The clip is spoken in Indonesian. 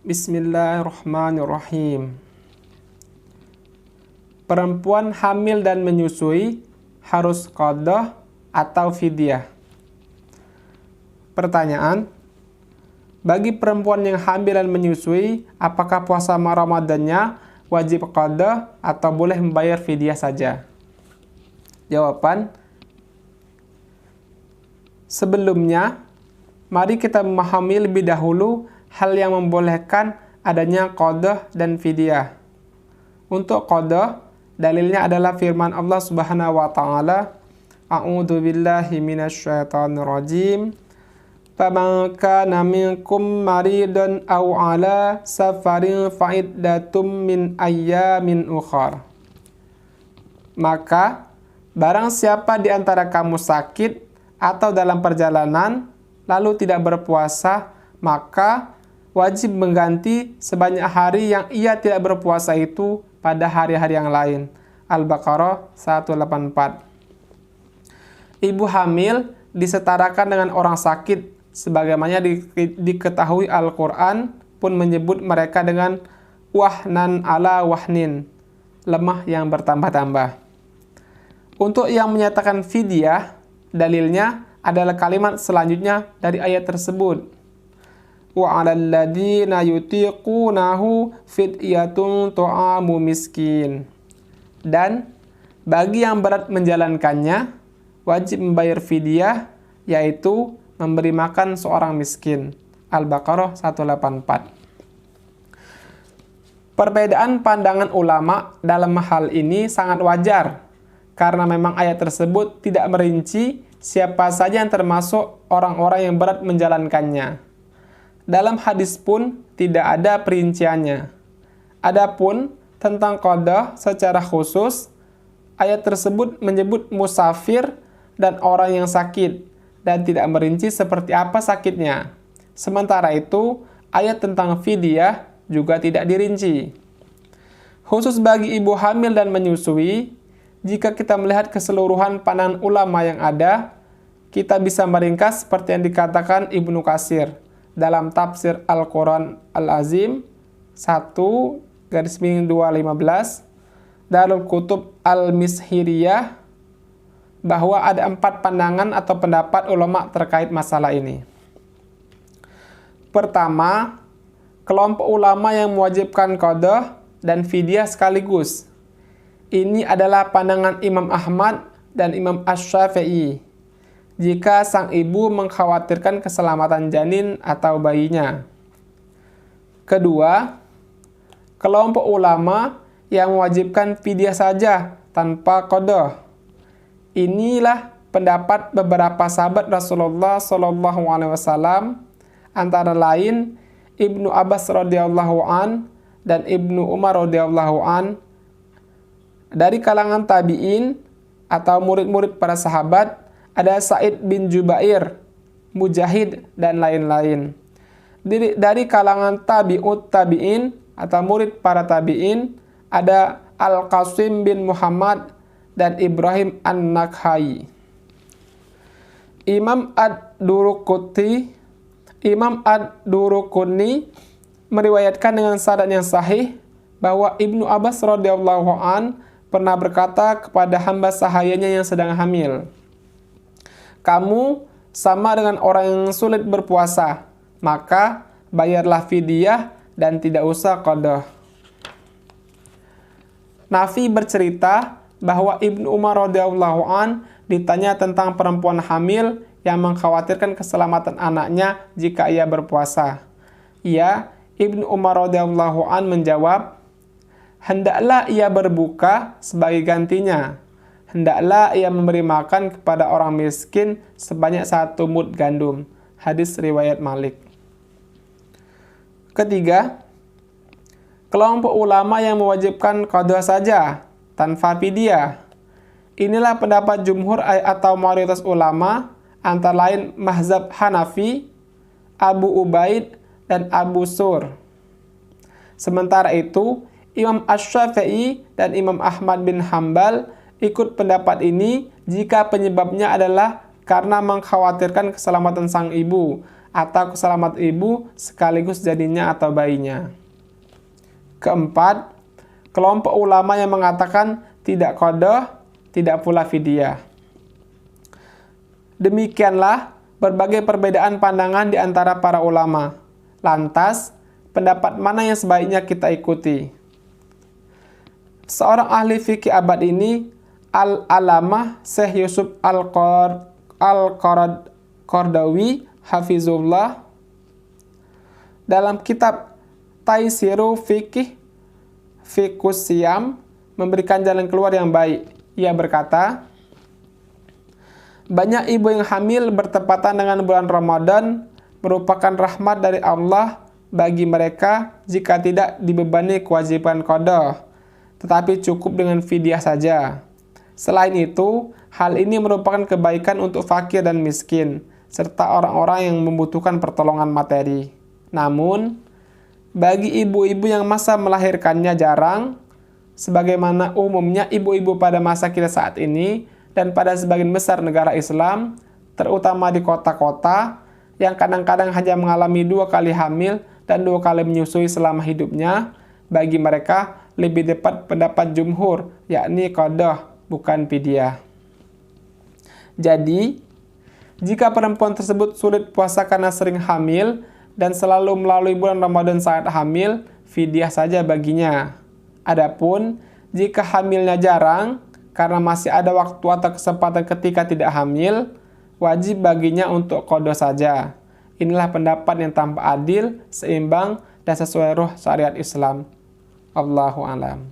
Bismillahirrahmanirrahim. Perempuan hamil dan menyusui harus qadha atau fidyah? Pertanyaan, bagi perempuan yang hamil dan menyusui, apakah puasa Ramadannya wajib qadha atau boleh membayar fidyah saja? Jawaban, sebelumnya, mari kita memahami lebih dahulu hal yang membolehkan adanya qadha dan fidyah. Untuk qadha, dalilnya adalah firman Allah Subhanahu wa taala, A'udzu billahi minasyaitonir rajim. Faman kana minkum maridan aw ala safarin fa'iddatum min ayyamin ukhar. Maka barang siapa di antara kamu sakit atau dalam perjalanan lalu tidak berpuasa, maka wajib mengganti sebanyak hari yang ia tidak berpuasa itu pada hari-hari yang lain. Al-Baqarah 184. Ibu hamil disetarakan dengan orang sakit, sebagaimana diketahui Al-Quran pun menyebut mereka dengan wahnan ala wahnin, lemah yang bertambah-tambah. Untuk yang menyatakan fidyah, dalilnya adalah kalimat selanjutnya dari ayat tersebut. Wa 'alal ladzina yutiqunahu fidyatun ta'amu miskin. Dan bagi yang berat menjalankannya, wajib membayar fidyah, yaitu memberi makan seorang miskin. Al-Baqarah 184. Perbedaan pandangan ulama dalam hal ini sangat wajar, karena memang ayat tersebut tidak merinci siapa saja yang termasuk orang-orang yang berat menjalankannya. Dalam hadis pun tidak ada perinciannya. Adapun tentang qadha secara khusus, ayat tersebut menyebut musafir dan orang yang sakit, dan tidak merinci seperti apa sakitnya. Sementara itu, ayat tentang fidyah juga tidak dirinci. Khusus bagi ibu hamil dan menyusui, jika kita melihat keseluruhan pandangan ulama yang ada, kita bisa meringkas seperti yang dikatakan Ibnu Katsir dalam tafsir Al-Quran Al-Azim 1/215, Darul Kutub Al-Mishiriyah, bahwa ada 4 pandangan atau pendapat ulama terkait masalah ini. Pertama, kelompok ulama yang mewajibkan qadha dan fidyah sekaligus. Ini adalah pandangan Imam Ahmad dan Imam Asy-Syafi'i. Jika sang ibu mengkhawatirkan keselamatan janin atau bayinya. Kedua, kelompok ulama yang mewajibkan fidyah saja tanpa qadha. Inilah pendapat beberapa sahabat Rasulullah SAW, antara lain Ibnu Abbas radhiyallahu an dan Ibnu Umar radhiyallahu an. Dari kalangan tabi'in atau murid-murid para sahabat, ada Sa'id bin Jubair, Mujahid, dan lain-lain. Dari kalangan tabi'ut tabi'in atau murid para tabi'in, ada Al-Qasim bin Muhammad dan Ibrahim An-Nakhai. Imam Ad-Duruqutni meriwayatkan dengan sanad yang sahih bahwa Ibnu Abbas radhiyallahu an pernah berkata kepada hamba sahayanya yang sedang hamil, "Kamu sama dengan orang yang sulit berpuasa, maka bayarlah fidyah dan tidak usah qadha." Nafi bercerita bahwa Ibnu Umar radhiyallahu an ditanya tentang perempuan hamil yang mengkhawatirkan keselamatan anaknya jika ia berpuasa. Ibnu Umar radhiyallahu an menjawab, "Hendaklah ia berbuka sebagai gantinya. Hendaklah ia memberi makan kepada orang miskin sebanyak 1 mud gandum." Hadis riwayat Malik. Ketiga, kelompok ulama yang mewajibkan qadha saja tanpa fidyah. Inilah pendapat jumhur atau mayoritas ulama, antara lain mazhab Hanafi, Abu Ubaid, dan Abu Sur. Sementara itu, Imam Asy-Syafi'i dan Imam Ahmad bin Hambal ikut pendapat ini jika penyebabnya adalah karena mengkhawatirkan keselamatan sang ibu atau keselamatan ibu sekaligus janinnya atau bayinya. Keempat, kelompok ulama yang mengatakan tidak qadha, tidak pula fidyah. Demikianlah berbagai perbedaan pandangan di antara para ulama. Lantas, pendapat mana yang sebaiknya kita ikuti? Seorang ahli fikih abad ini, Al-Alamah Syekh Yusuf Al-Qaradawi Hafizullah, dalam kitab Taisiru Fiqhus Siyam memberikan jalan keluar yang baik. Ia berkata, banyak ibu yang hamil bertepatan dengan bulan Ramadan merupakan rahmat dari Allah bagi mereka jika tidak dibebani kewajiban qadha, tetapi cukup dengan fidyah saja. Selain itu, hal ini merupakan kebaikan untuk fakir dan miskin, serta orang-orang yang membutuhkan pertolongan materi. Namun, bagi ibu-ibu yang masa melahirkannya jarang, sebagaimana umumnya ibu-ibu pada masa kita saat ini, dan pada sebagian besar negara Islam, terutama di kota-kota, yang kadang-kadang hanya mengalami 2 kali hamil dan 2 kali menyusui selama hidupnya, bagi mereka lebih tepat pendapat jumhur, yakni qadha, bukan fidyah. Jadi, jika perempuan tersebut sulit puasa karena sering hamil dan selalu melalui bulan Ramadan saat hamil, fidyah saja baginya. Adapun, jika hamilnya jarang, karena masih ada waktu atau kesempatan ketika tidak hamil, wajib baginya untuk qadha saja. Inilah pendapat yang tampak adil, seimbang, dan sesuai ruh syariat Islam. Allahu a'lam.